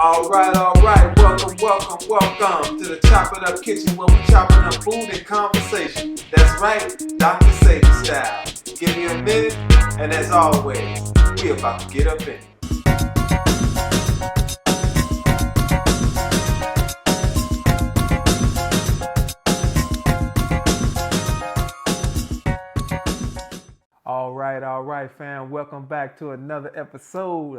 All right. Welcome to the Chop It Up Kitchen where we chopping up food and conversation. That's right, Dr. Sebi style. Give me a minute, and as always, we about to get up in it. All right, fam. Welcome back to another episode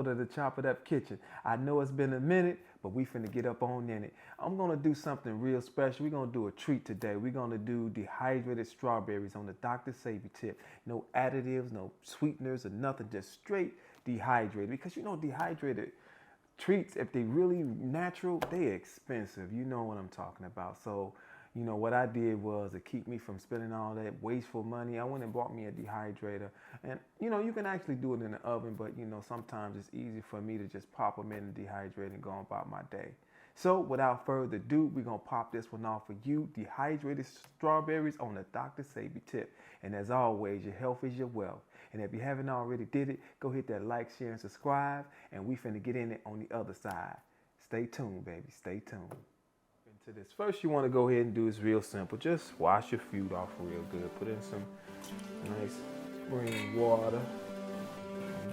of the Chop It Up Kitchen. I know it's been a minute, but we finna get up on in it. I'm gonna do something real special. We're gonna do a treat today. We're gonna do dehydrated strawberries on the Dr. Sebi tip. No additives, no sweeteners or nothing, just straight dehydrated. Because you know, dehydrated treats, if they really natural, they expensive. You know what I'm talking about. So, you know, what I did was to keep me from spending all that wasteful money. I went and bought me a dehydrator. And, you know, you can actually do it in the oven, but, you know, sometimes it's easy for me to just pop them in the dehydrator and go about my day. So, without further ado, we're going to pop this one off for you. Dehydrated strawberries on the Dr. Sebi tip. And as always, your health is your wealth. And if you haven't already did it, go hit that like, share, and subscribe. And we finna get in it on the other side. Stay tuned, baby. Stay tuned. To this. First, you want to go ahead and do is real simple. Just wash your food off real good. Put in some nice spring water.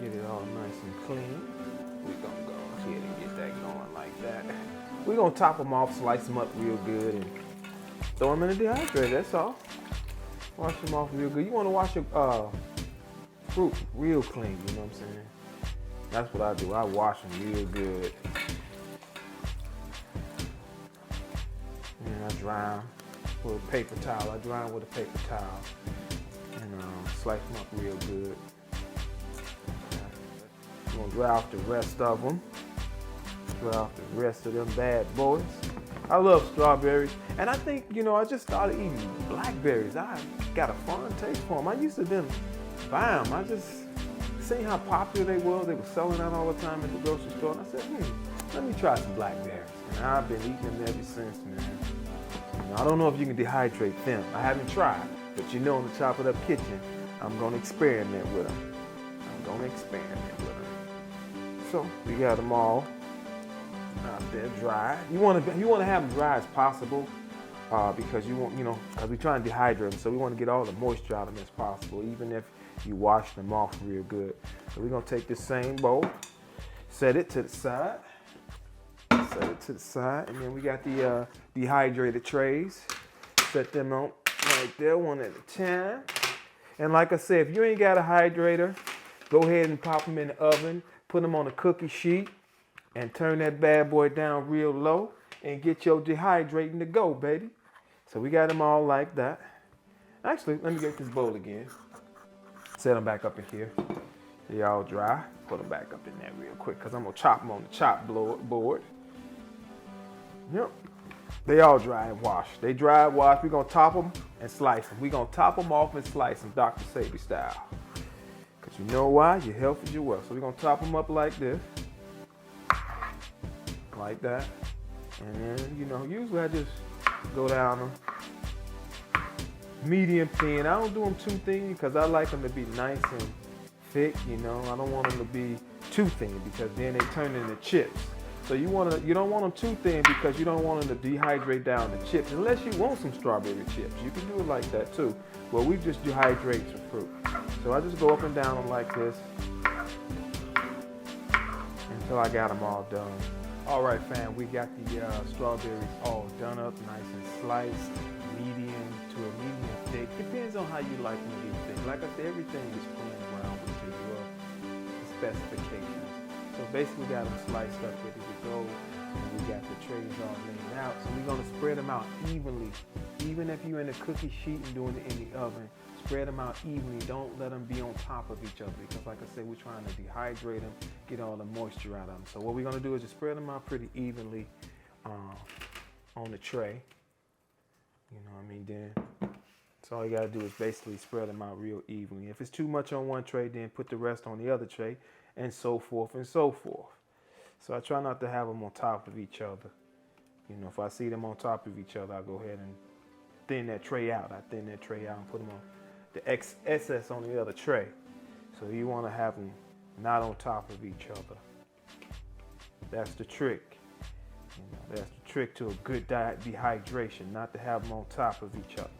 Get it all nice and clean. We're going to go ahead and get that going like that. We're going to top them off, slice them up real good, and throw them in the dehydrator. That's all. Wash them off real good. You want to wash your fruit real clean, you know what I'm saying? That's what I do. I wash them real good. And I dry them with a paper towel. I dry them with a paper towel and slice them up real good. I'm gonna dry off the rest of them. Dry off the rest of them bad boys. I love strawberries, and I think, you know, I just started eating blackberries. I got a fun taste for them. I used to then buy them. I just seen how popular they were. They were selling out all the time at the grocery store, and I said, let me try some blackberries. And I've been eating them ever since, man. I don't know if you can dehydrate them. I haven't tried, but you know, in the Chop It Up Kitchen, I'm gonna experiment with them. So we got them all out there dry. You want to have them dry as possible because you want, you know, because we're trying to dehydrate them, so we want to get all the moisture out of them as possible, even if you wash them off real good. So we're gonna take this same bowl, set it to the side. And then we got the dehydrated trays. Set them on right there, one at a time. And like I said, if you ain't got a hydrator, go ahead and pop them in the oven, put them on a cookie sheet, and turn that bad boy down real low, and get your dehydrating to go, baby. So we got them all like that. Actually, let me get this bowl again. Set them back up in here. They all dry. Put them back up in there real quick, because I'm going to chop them on the chop board. Yep, they all dry and washed. They dry and washed. We're gonna top them and slice them. We're gonna top them off and slice them Dr. Sebi style. Cause you know why? Your health is your wealth. So we're gonna top them up like this. Like that. And then, you know, usually I just go down them medium thin. I don't do them too thin because I like them to be nice and thick, you know. I don't want them to be too thin because then they turn into chips. So you don't want them too thin because you don't want them to dehydrate down the chips. Unless you want some strawberry chips, you can do it like that too. Well, we just dehydrate some fruit. So I just go up and down them like this until I got them all done. All right, fam, we got the strawberries all done up, nice and sliced, medium to a medium thick. Depends on how you like them to be thick. Like I said, everything is playing around with your specifications. So basically, we got them sliced up, ready to go. And we got the trays all laid out. So we're gonna spread them out evenly. Even if you're in a cookie sheet and doing it in the oven, spread them out evenly. Don't let them be on top of each other because, like I said, we're trying to dehydrate them, get all the moisture out of them. So what we're gonna do is just spread them out pretty evenly on the tray. You know what I mean? Then so all you gotta do is basically spread them out real evenly. If it's too much on one tray, then put the rest on the other tray. And so forth and so forth. So I try not to have them on top of each other. You know, if I see them on top of each other, I go ahead and thin that tray out. I thin that tray out and put them on the excess on the other tray. So you want to have them not on top of each other. That's the trick. That's the trick to a good dehydration, not to have them on top of each other.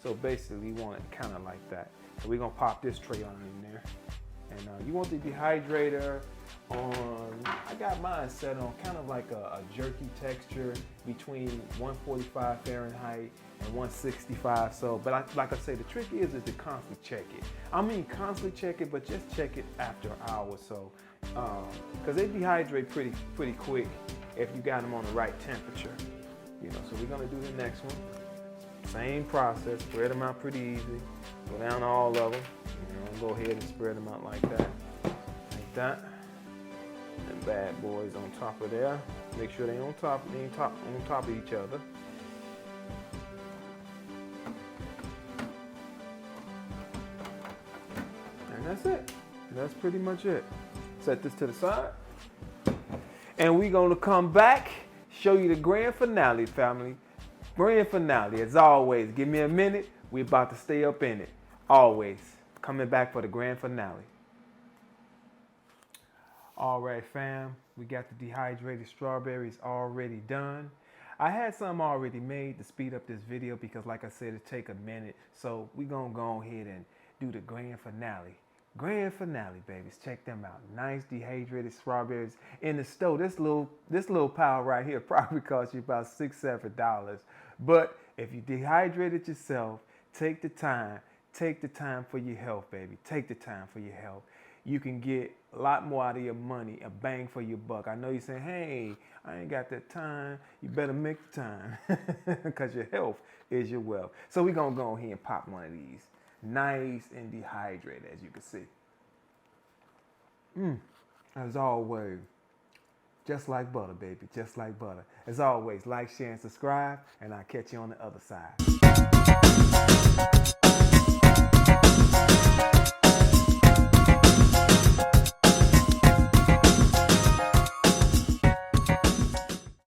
So basically, we want it kind of like that. So we're gonna pop this tray on in there. And you want the dehydrator on, I got mine set on kind of like a jerky texture between 145 Fahrenheit and 165. So, but like I say, the trick is to constantly check it. I mean, constantly check it, but just check it after an hour or so. Because they dehydrate pretty quick if you got them on the right temperature. You know, so we're gonna do the next one. Same process, spread them out pretty easy. Go down all of them. You know, go ahead and spread them out like that. Like that. And bad boys on top of there. Make sure they ain't on top of each other. And that's it. That's pretty much it. Set this to the side. And we're gonna come back, show you the grand finale, family. Grand finale, as always. Give me a minute. We're about to stay up in it. Always. Coming back for the grand finale. All right, fam. We got the dehydrated strawberries already done. I had some already made to speed up this video because, like I said, it take a minute. So we're going to go ahead and do the grand finale. Grand finale, babies. Check them out. Nice dehydrated strawberries in the store. This little pile right here probably cost you about $6, $7. But if you dehydrate it yourself, take the time for your health, baby. Take the time for your health. You can get a lot more out of your money, a bang for your buck. I know you're saying, hey, I ain't got that time. You better make the time because your health is your wealth. So we're going to go ahead and pop one of these. Nice and dehydrated, as you can see. As always, just like butter, baby, just like butter. As always, like, share, and subscribe, and I'll catch you on the other side.